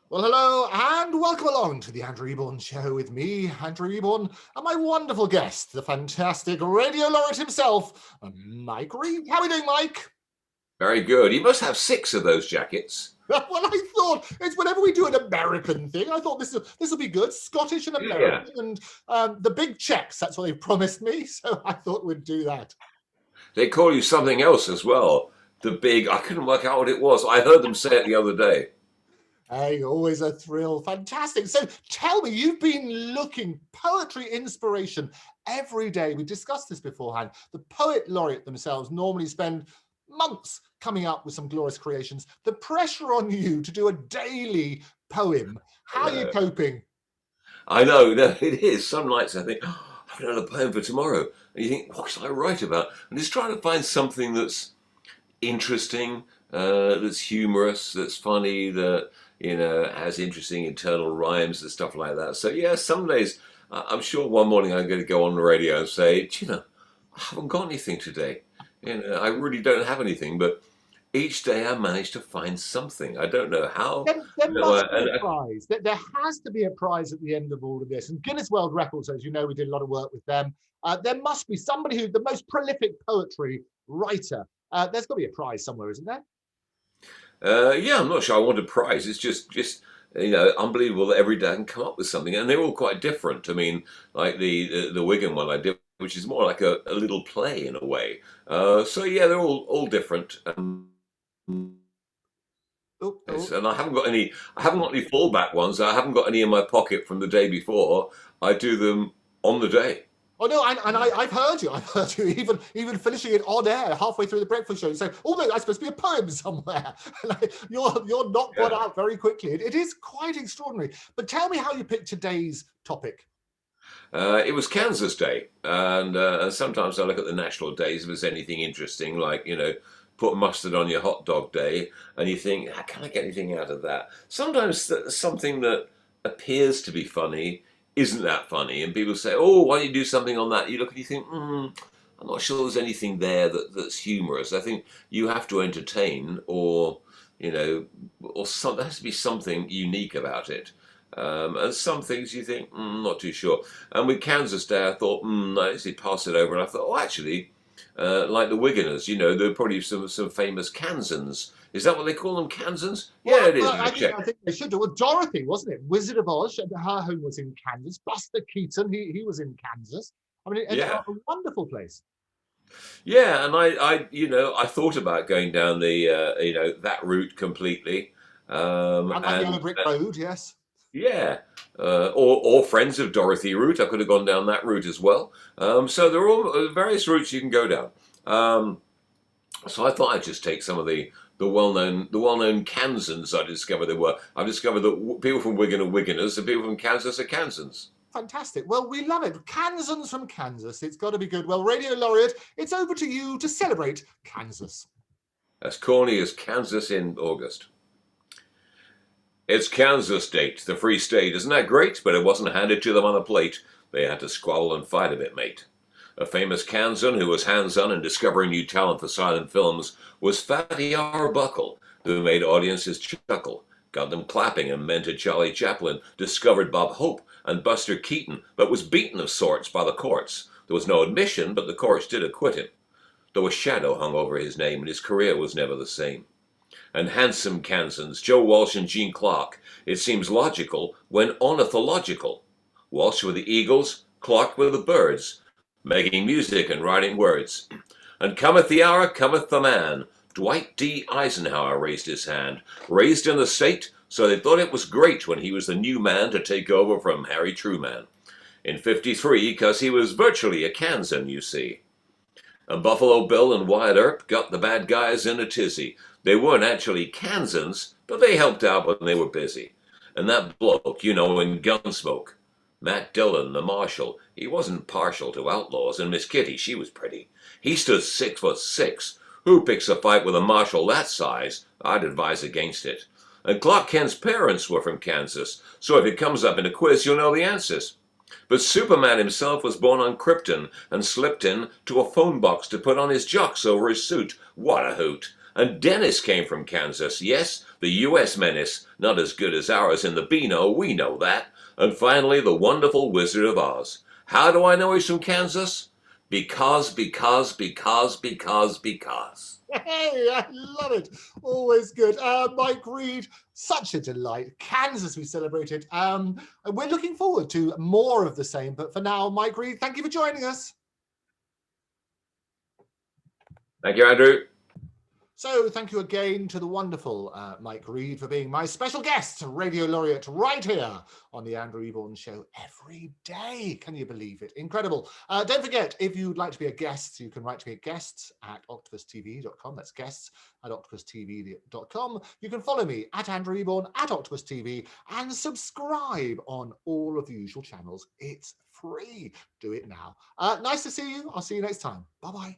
Well, hello and welcome along to the Andrew Eborn Show with me, Andrew Eborn, and my wonderful guest, the fantastic radio laureate himself, Mike Read. How are we doing, Mike? Very good. You must have 6 of those jackets. Well, I thought it's whenever we do an American thing, I thought this will be good. Scottish and Yeah. American, and the big checks, that's what they promised me, so I thought we'd do that. They call you something else as well. The big, I couldn't work out what it was. I heard them say it the other day. Hey, always a thrill. Fantastic. So tell me, you've been looking poetry inspiration every day. We discussed this beforehand. The poet laureate themselves normally spend months coming up with some glorious creations. The pressure on you to do a daily poem. How are you coping? I know, no, it is. Some nights I think, oh, I've done a poem for tomorrow. And you think, what should I write about? And just trying to find something that's interesting, that's humorous, that's funny, that, has interesting internal rhymes and stuff like that. So yeah, some days, I'm sure one morning I'm going to go on the radio and say, I haven't got anything today. I really don't have anything, but each day I manage to find something. I don't know how. There must be a prize. There has to be a prize at the end of all of this. And Guinness World Records, as you know, we did a lot of work with them. There must be somebody who's the most prolific poetry writer. There's got to be a prize somewhere, isn't there? Yeah, I'm not sure I want a prize. It's just unbelievable that every day I can come up with something, and they're all quite different. I mean, like the Wigan one I did, which is more like a little play in a way. So yeah, they're all different. And I haven't got any. I haven't got any fallback ones. I haven't got any in my pocket from the day before. I do them on the day. Oh no, I've heard you. I've heard you even finishing it on air halfway through the breakfast show. You say, "Oh no, that's supposed to be a poem somewhere." You're not got out very quickly. It is quite extraordinary. But tell me how you picked today's topic. It was Kansas Day, and sometimes I look at the national days if there's anything interesting, like put mustard on your hot dog day, and you think, how can I get anything out of that? Sometimes something that appears to be funny isn't that funny, and people say, "Oh, why don't you do something on that?" You look and you think, I'm not sure there's anything there that's humorous. I think you have to entertain, or there has to be something unique about it. And some things you think, not too sure. And with Kansas Day, I thought, I actually pass it over, and I thought, oh, actually, like the Wiganers, there are probably some famous Kansans. Is that what they call them, Kansans? Well, yeah, it is. I think they should do. Well, Dorothy, wasn't it? Wizard of Oz, her home was in Kansas. Buster Keaton, he was in Kansas. I mean, it's a wonderful place. Yeah, and I thought about going down the that route completely. And the Yellow Brick Road, yes. Yeah, or Friends of Dorothy route. I could have gone down that route as well. So there are all various routes you can go down. So I thought I'd just take some of the well-known Kansans I discovered there were. I've discovered that people from Wigan are Wiganers and people from Kansas are Kansans. Fantastic. Well, we love it. Kansans from Kansas. It's got to be good. Well, Radio Laureate, it's over to you to celebrate Kansas. As corny as Kansas in August. It's Kansas State, the free state. Isn't that great? But it wasn't handed to them on a plate. They had to squabble and fight a bit, mate. A famous Kansan who was hands-on in discovering new talent for silent films was Fatty Arbuckle, who made audiences chuckle, got them clapping and mentored Charlie Chaplin, discovered Bob Hope and Buster Keaton, but was beaten of sorts by the courts. There was no admission, but the courts did acquit him, though a shadow hung over his name and his career was never the same. And handsome Kansans, Joe Walsh and Gene Clark, it seems logical when ornithological. Walsh were the eagles, Clark were the birds, making music and writing words. And cometh the hour, cometh the man. Dwight D. Eisenhower raised his hand, raised in the state, so they thought it was great when he was the new man to take over from Harry Truman. In 53, 'cause he was virtually a Kansan, you see. And Buffalo Bill and Wyatt Earp got the bad guys in a tizzy. They weren't actually Kansans, but they helped out when they were busy. And that bloke, in Gunsmoke, Matt Dillon, the marshal, he wasn't partial to outlaws, and Miss Kitty, she was pretty. He stood 6'6". Who picks a fight with a marshal that size? I'd advise against it. And Clark Kent's parents were from Kansas, so if it comes up in a quiz, you'll know the answers. But Superman himself was born on Krypton and slipped in to a phone box to put on his jocks over his suit. What a hoot! And Dennis came from Kansas. Yes, the U.S. menace, not as good as ours in the Beano, we know that. And finally, the wonderful Wizard of Oz. How do I know he's from Kansas? Because. Hey, I love it. Always good. Mike Read, such a delight. Kansas we celebrated. And we're looking forward to more of the same. But for now, Mike Read, thank you for joining us. Thank you, Andrew. So thank you again to the wonderful Mike Read for being my special guest, Radio Laureate, right here on the Andrew Eborn Show every day. Can you believe it? Incredible. Don't forget, if you'd like to be a guest, you can write to me at guests@octopustv.com. That's guests@octopustv.com. You can follow me at Andrew Eborn, @octopustv, and subscribe on all of the usual channels. It's free. Do it now. Nice to see you. I'll see you next time. Bye-bye.